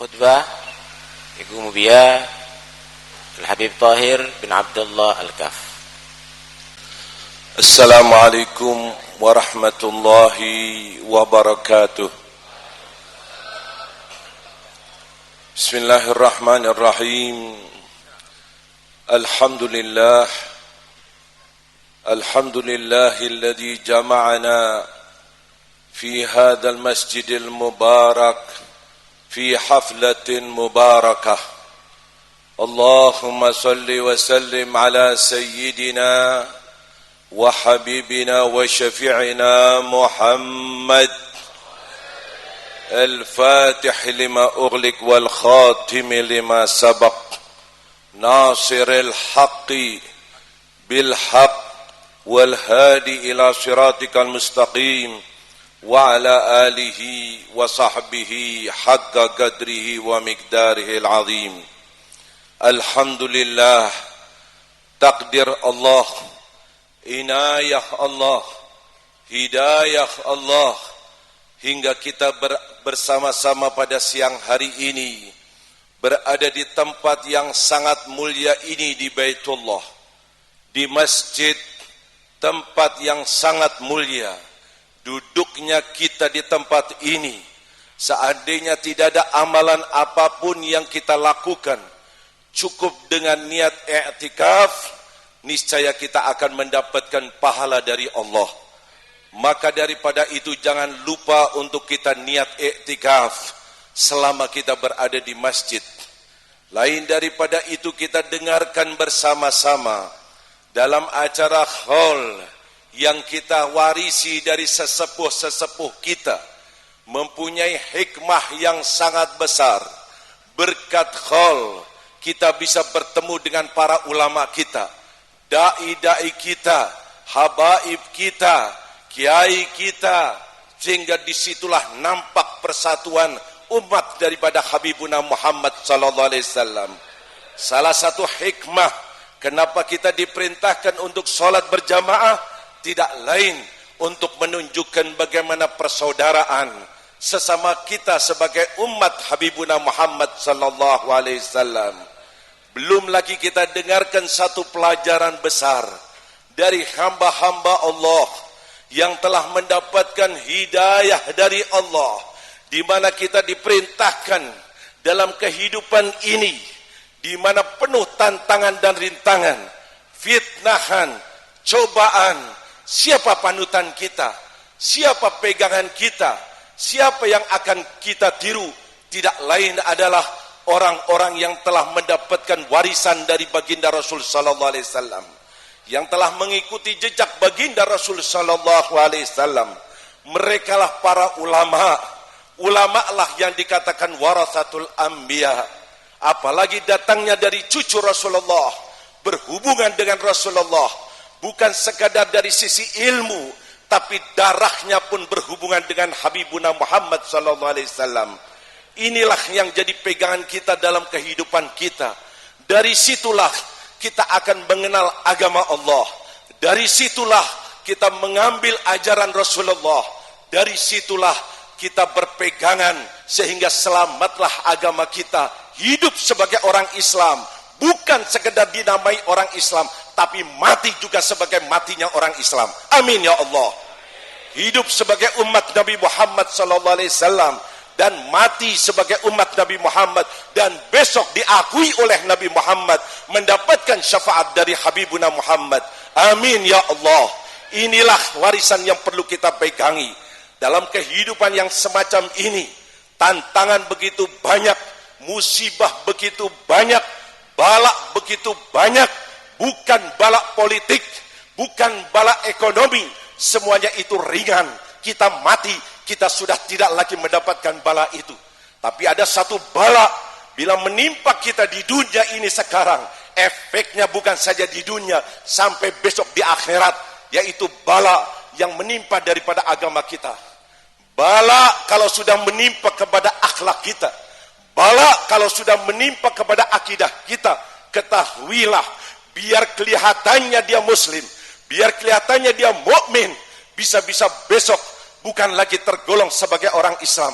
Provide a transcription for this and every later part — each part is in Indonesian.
الخطبة يقوم بها الحبيب طاهر بن عبد الله الكاف. السلام عليكم ورحمة الله وبركاته. بسم الله الرحمن الرحيم. الحمد لله الذي جمعنا في هذا المسجد المبارك في حفلة مباركة. اللهم صل وسلم على سيدنا وحبيبنا وشفيعنا محمد الفاتح لما أغلق والخاتم لما سبق ناصر الحق بالحق والهادي إلى صراطك المستقيم وعلى آله وصحبه حق قدره ومقداره العظيم. الحمد لله، takdir Allah, inayah Allah, hidayah Allah, hingga kita bersama-sama pada siang hari ini berada di tempat yang sangat mulia ini di Baitullah, di masjid, tempat yang sangat mulia. Duduknya kita di tempat ini, seandainya tidak ada amalan apapun yang kita lakukan, cukup dengan niat i'tikaf, niscaya kita akan mendapatkan pahala dari Allah. Maka daripada itu jangan lupa untuk kita niat i'tikaf selama kita berada di masjid. Lain daripada itu kita dengarkan bersama-sama dalam acara haul yang kita warisi dari sesepuh-sesepuh kita, mempunyai hikmah yang sangat besar. Berkat haul kita bisa bertemu dengan para ulama kita, dai-dai kita, habaib kita, kiai kita, sehingga disitulah nampak persatuan umat daripada Habibuna Muhammad sallallahu alaihi wasallam. Salah satu hikmah kenapa kita diperintahkan untuk sholat berjamaah tidak lain untuk menunjukkan bagaimana persaudaraan sesama kita sebagai umat Habibuna Muhammad sallallahu alaihi wasallam. Belum lagi kita dengarkan satu pelajaran besar dari hamba-hamba Allah yang telah mendapatkan hidayah dari Allah, di mana kita diperintahkan dalam kehidupan ini, di mana penuh tantangan dan rintangan, fitnahan, cobaan. Siapa panutan kita? Siapa pegangan kita? Siapa yang akan kita tiru? Tidak lain adalah orang-orang yang telah mendapatkan warisan dari baginda Rasul sallallahu alaihi wasallam, yang telah mengikuti jejak baginda Rasul sallallahu alaihi wasallam. Merekalah para ulama. Ulama lah yang dikatakan warasatul anbiya. Apalagi datangnya dari cucu Rasulullah, berhubungan dengan Rasulullah, bukan sekadar dari sisi ilmu, tapi darahnya pun berhubungan dengan Habibuna Muhammad sallallahu alaihi wasallam. Inilah yang jadi pegangan kita dalam kehidupan kita. Dari situlah kita akan mengenal agama Allah. Dari situlah kita mengambil ajaran Rasulullah. Dari situlah kita berpegangan sehingga selamatlah agama kita. Hidup sebagai orang Islam, bukan sekedar dinamai orang Islam, tapi mati juga sebagai matinya orang Islam. Amin ya Allah. Hidup sebagai umat Nabi Muhammad sallallahu alaihi wasallam dan mati sebagai umat Nabi Muhammad, dan besok diakui oleh Nabi Muhammad, mendapatkan syafaat dari Habibuna Muhammad. Amin ya Allah. Inilah warisan yang perlu kita pegangi dalam kehidupan yang semacam ini. Tantangan begitu banyak, musibah begitu banyak, balak begitu banyak. Bukan balak politik, bukan balak ekonomi, semuanya itu ringan. Kita mati, kita sudah tidak lagi mendapatkan bala itu. Tapi ada satu bala bila menimpa kita di dunia ini sekarang, efeknya bukan saja di dunia, sampai besok di akhirat, yaitu bala yang menimpa daripada agama kita. Bala kalau sudah menimpa kepada akhlak kita, bala kalau sudah menimpa kepada akidah kita, ketahuilah, biar kelihatannya dia muslim, biar kelihatannya dia mukmin, bisa-bisa besok bukan lagi tergolong sebagai orang Islam,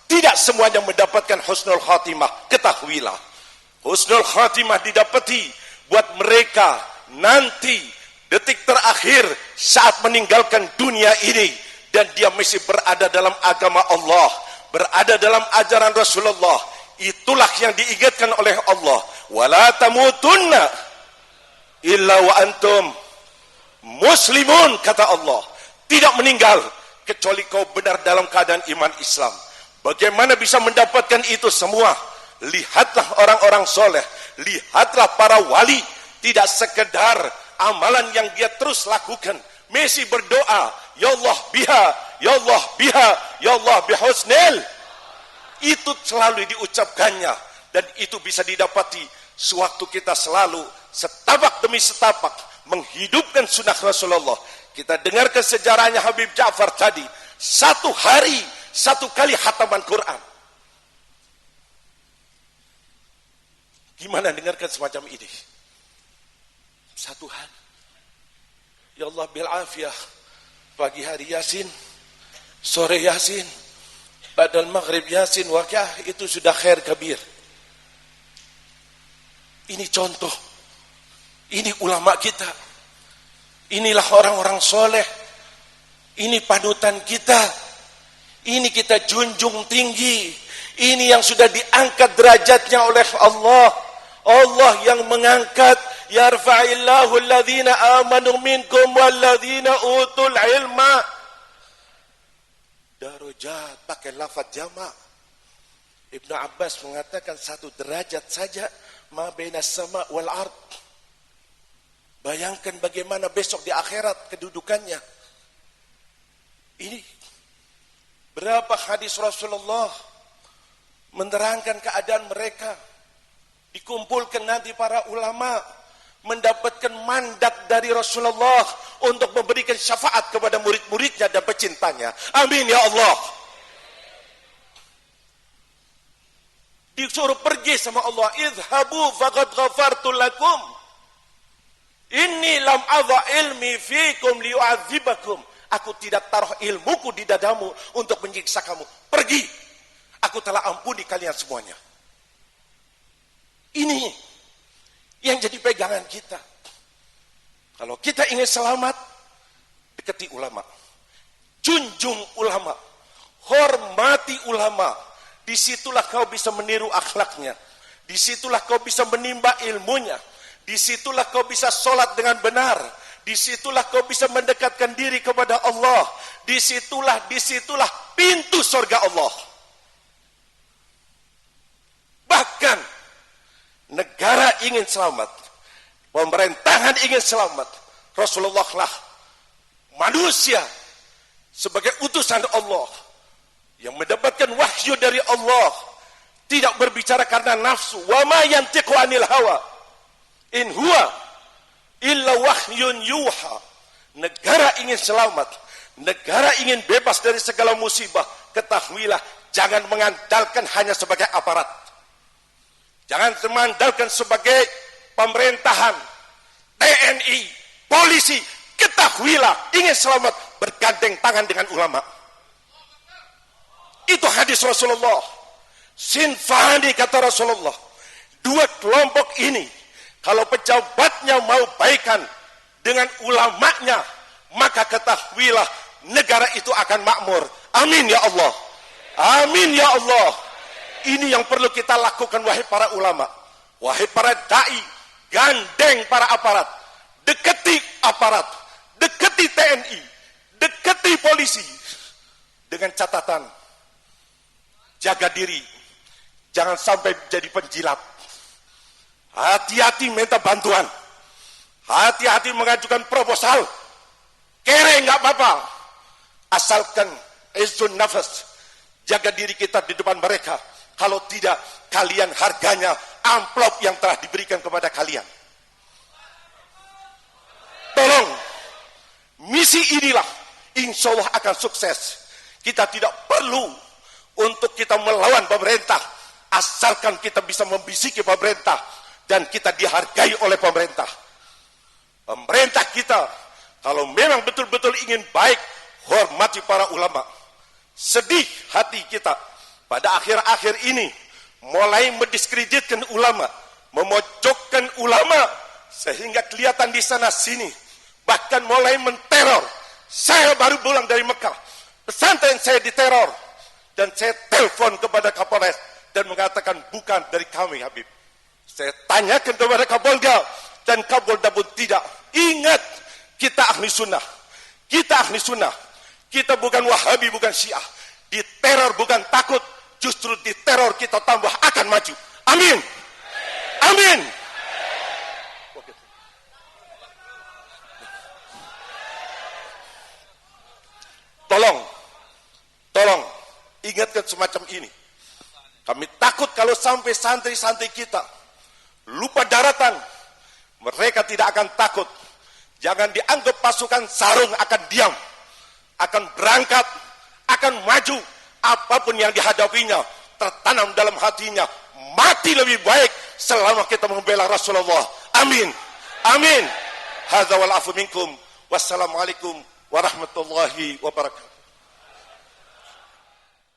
Tidak semuanya mendapatkan husnul khatimah. Ketahuilah, husnul khatimah didapati buat mereka nanti detik terakhir saat meninggalkan dunia ini, dan dia masih berada dalam agama Allah, berada dalam ajaran Rasulullah. Itulah yang diingatkan oleh Allah, wala tamutunna illa wa antum muslimun, kata Allah. Tidak meninggal kecuali kau benar dalam keadaan iman Islam. Bagaimana bisa mendapatkan itu semua? Lihatlah orang-orang soleh, lihatlah para wali. Tidak sekedar amalan yang dia terus lakukan, masih berdoa, ya Allah biha, ya Allah biha, ya Allah bihusnil. Itu selalu diucapkannya, dan itu bisa didapati sewaktu kita selalu setapak demi setapak menghidupkan sunnah Rasulullah. Kita dengarkan sejarahnya Habib Ja'far tadi, satu hari satu kali khataman Quran. Gimana dengarkan semacam ini? Satu hari, ya Allah bil afiyah, pagi hari Yasin, sore Yasin, badal maghrib Yasin, wakah, itu sudah khair kabir. Ini contoh, ini ulama kita, inilah orang-orang soleh, ini panutan kita, ini kita junjung tinggi, ini yang sudah diangkat derajatnya oleh Allah. Allah yang mengangkat, yarfa'illahu alladhina amanu minkum walladhina utul ilma darajat, pakai lafaz jama'. Ibnu Abbas mengatakan satu derajat saja ma baina sama wal ard. Bayangkan bagaimana besok di akhirat kedudukannya. Ini berapa hadis Rasulullah menerangkan keadaan mereka. Dikumpulkan nanti para ulama, mendapatkan mandat dari Rasulullah untuk memberikan syafaat kepada murid-muridnya dan pecintanya. Amin ya Allah. Disuruh pergi sama Allah, idhabu faqad ghafartu lakum, inni lam adha ilmi fikum liyu'adzibakum. Aku tidak taruh ilmuku di dadamu untuk menyiksa kamu. Pergi, aku telah ampuni kalian semuanya. Ini yang jadi pegangan kita. Kalau kita ingin selamat, dekati ulama, junjung ulama, hormati ulama. Disitulah kau bisa meniru akhlaknya, disitulah kau bisa menimba ilmunya, disitulah kau bisa sholat dengan benar, disitulah kau bisa mendekatkan diri kepada Allah, disitulah pintu surga Allah. Bahkan negara ingin selamat, pemerintahan ingin selamat, Rasulullah lah manusia sebagai utusan Allah yang mendapatkan wahyu dari Allah, tidak berbicara karena nafsu. Wa ma yantiqu anil hawa in huwa illa wahyun yuha. Negara ingin selamat, negara ingin bebas dari segala musibah. Ketahuilah, jangan mengandalkan hanya sebagai aparat, jangan mengandalkan sebagai pemerintahan, TNI, polisi. Ketahuilah, ingin selamat, bergandeng tangan dengan ulama. Itu hadis Rasulullah. Sinfani, kata Rasulullah, dua kelompok ini, kalau pejabatnya mau baikan dengan ulamanya, maka ketahuilah negara itu akan makmur. Amin ya Allah. Amin ya Allah. Ini yang perlu kita lakukan, wahai para ulama, wahai para dai. Gandeng para aparat, deketi aparat, deketi TNI, deketi polisi, dengan catatan jaga diri, jangan sampai jadi penjilat. Hati-hati minta bantuan, hati-hati mengajukan proposal. Kere nggak apa-apa, asalkan izzun nafas, jaga diri kita di depan mereka. Kalau tidak, kalian harganya amplop yang telah diberikan kepada kalian. Tolong, misi inilah insya Allah akan sukses. Kita tidak perlu untuk kita melawan pemerintah, asalkan kita bisa membisiki pemerintah dan kita dihargai oleh pemerintah. Pemerintah kita, kalau memang betul-betul ingin baik, hormati para ulama. Sedih hati kita pada akhir-akhir ini mulai mendiskreditkan ulama, memojokkan ulama, sehingga kelihatan di sana sini, bahkan mulai menteror. Saya baru pulang dari Mekah, pesantren saya diteror, dan saya telepon kepada Kapolres dan mengatakan bukan dari kami Habib. Saya tanyakan kepada Kapolda dan Kapolda pun tidak. Ingat, kita ahli sunnah, kita ahli sunnah, kita bukan Wahabi, bukan Syiah. Diteror bukan takut, justru diteror kita tambah akan maju. Amin, amin. Tolong ingatkan semacam ini. Kami takut kalau sampai santri-santri kita lupa daratan, mereka tidak akan takut. Jangan dianggap pasukan sarung akan diam, akan berangkat, akan maju. Apapun yang dihadapinya, tertanam dalam hatinya, mati lebih baik selama kita membela Rasulullah. Amin, amin. Hadza wal afu minkum. Wassalamualaikum warahmatullahi wabarakatuh.